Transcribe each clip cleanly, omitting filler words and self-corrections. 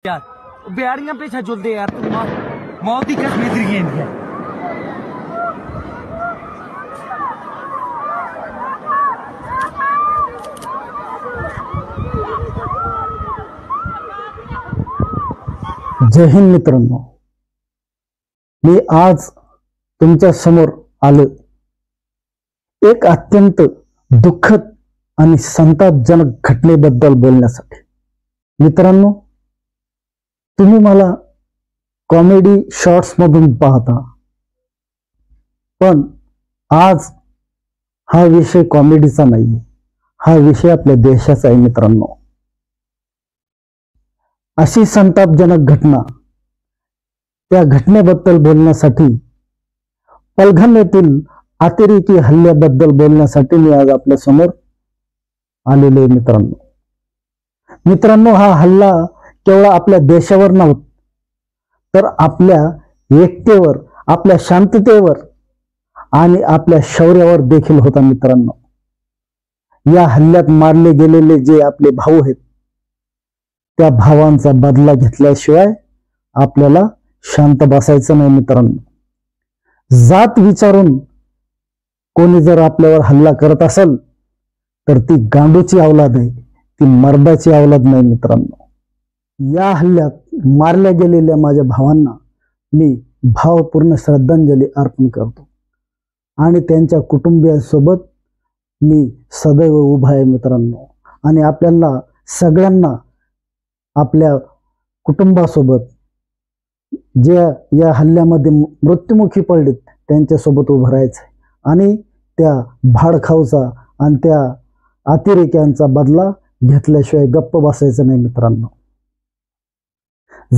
यार बेड़ियां पे झूलते यार तुम मौत की कसम इधर की है। जय हिंद मित्रांनो, मी आज तुमच्या समोर आलो एक अत्यंत दुःखद आणि संतापजनक घटनेबद्दल बोलण्यासाठी। मित्रांनो, तुम्ही मला कॉमेडी शॉर्ट्स मधून पाहता, पण आज हा विषय कॉमेडीचा नाही, हा विषय आपल्या देशाचा आहे। मित्रांनो, अशी संतापजनक घटना, त्या घटनेबद्दल बोलण्यासाठी, पलघम येथील अतिरेकी हल्ल्याबद्दल बोलण्यासाठी मी आज आपल्या समोर आलेलो आहे। मित्रांनो, हा हल्ला केवळ आपल्या देशावर नव्हता, तर आपल्या एकतेवर, आपल्या शांततेवर आणि आपल्या शौर्यावर देखील होता। मित्रांनो, या हल्ल्यात मारले गेलेले जे आपले भाऊ आहेत, त्या भावांचा बदला घेतल्याशिवाय आपल्याला शांत बसायचं नाही। मित्रांनो, जात विचारून कोणी जर आपल्यावर हल्ला करत असेल तर ती गांडूची औलाद आहे, ती मर्दाची औलाद नाही। मित्रांनो, या हल्ल्यात मारल्या गेलेल्या माझ्या भावांना मी भावपूर्ण श्रद्धांजली अर्पण करतो आणि त्यांच्या कुटुंबियांसोबत मी सदैव उभा आहे। मित्रांनो, आणि आपल्याला सगळ्यांना आपल्या कुटुंबासोबत, जे या हल्ल्यामध्ये मृत्युमुखी पडलेत त्यांच्यासोबत उभं राहायचं आणि त्या भाडखाऊचा आणि त्या अतिरेक्यांचा बदला घेतल्याशिवाय गप्प बसायचं नाही। मित्रांनो,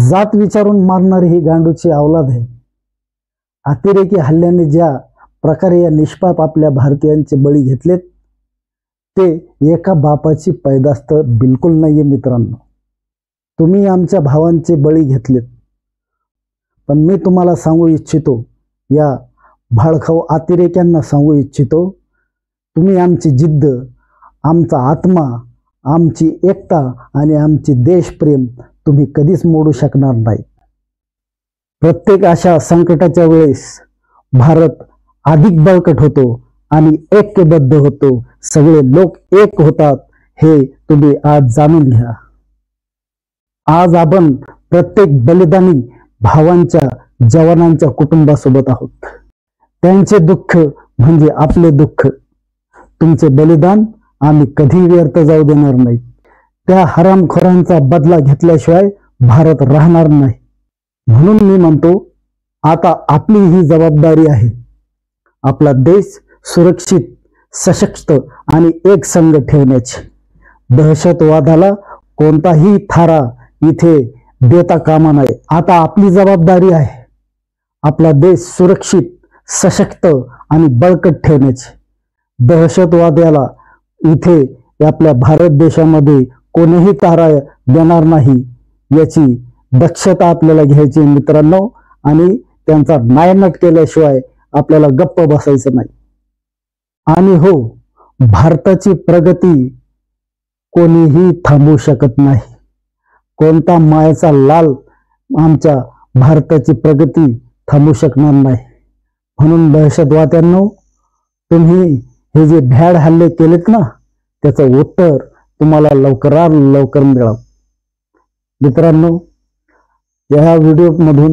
जात विचारून मारणारी ही गांडूची औलाद आहे। अतिरेकी हल्ल्याने ज्या प्रकारे या निष्पाप आपल्या भारतीयांचे बळी घेतलेत, ते एका बापाची पैदास्त बिलकुल नाहीये। मित्रांनो, तुम्ही आमच्या भावांचे बळी घेतलेत, पण मी तुम्हाला सांगू इच्छितो, या भाडखाऊ अतिरेक्यांना सांगू इच्छितो, तुम्ही आमची जिद्द, आमचा आत्मा, आमची एकता आणि आमची देशप्रेम तुम्ही कधीच मोडू शकणार नाही। प्रत्येक अशा संकटाच्या वेळेस भारत अधिक बळकट होतो आणि ऐक्यबद्ध होतो, सगळे लोक एक होतात, हे तुम्ही आज जाणून घ्या। आज आपण प्रत्येक बलिदानी भावांच्या, जवानांच्या कुटुंबासोबत आहोत। त्यांचे दुःख म्हणजे आपले दुःख, तुमचे बलिदान आम्ही कधी व्यर्थ जाऊ देणार नाही। त्या हरामखोरांचा बदला घेतल्याशिवाय भारत राहणार नाही। म्हणून मी म्हणतो, आता आपली ही जबाबदारी आहे, आपला देश सुरक्षित, सशक्त आणि एकसंघ ठेवण्याची। दहशतवादाला कोणताही थारा इथे देता कामा नये। आता आपली जबाबदारी आहे आपला देश सुरक्षित, सशक्त आणि बळकट ठेवण्याची। दहशतवाद्याला इथे आपल्या भारत देशामध्ये कोणीही तारा देणार नाही, याची दक्षता आपल्याला घ्यायची मित्रांनो, आणि त्यांचा नायनाट केल्याशिवाय आपल्याला गप्प बसायचं नाही। आणि हो, भारताची प्रगती कोणीही थांबवू शकत नाही। कोणता मायेचा लाल आमच्या भारताची प्रगती थांबवू शकणार नाही। म्हणून दहशतवाद्यांनो, तुम्ही हे जे भ्याड हल्ले केलेत ना, त्याचं उत्तर तुम्हाला लवकरात लवकर मिळावं। मित्रांनो, या व्हिडिओ मधून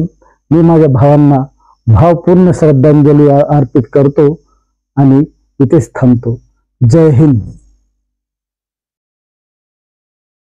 मी माझ्या भावांना भावपूर्ण श्रद्धांजली अर्पित करतो आणि इथेच थांबतो। जय हिंद।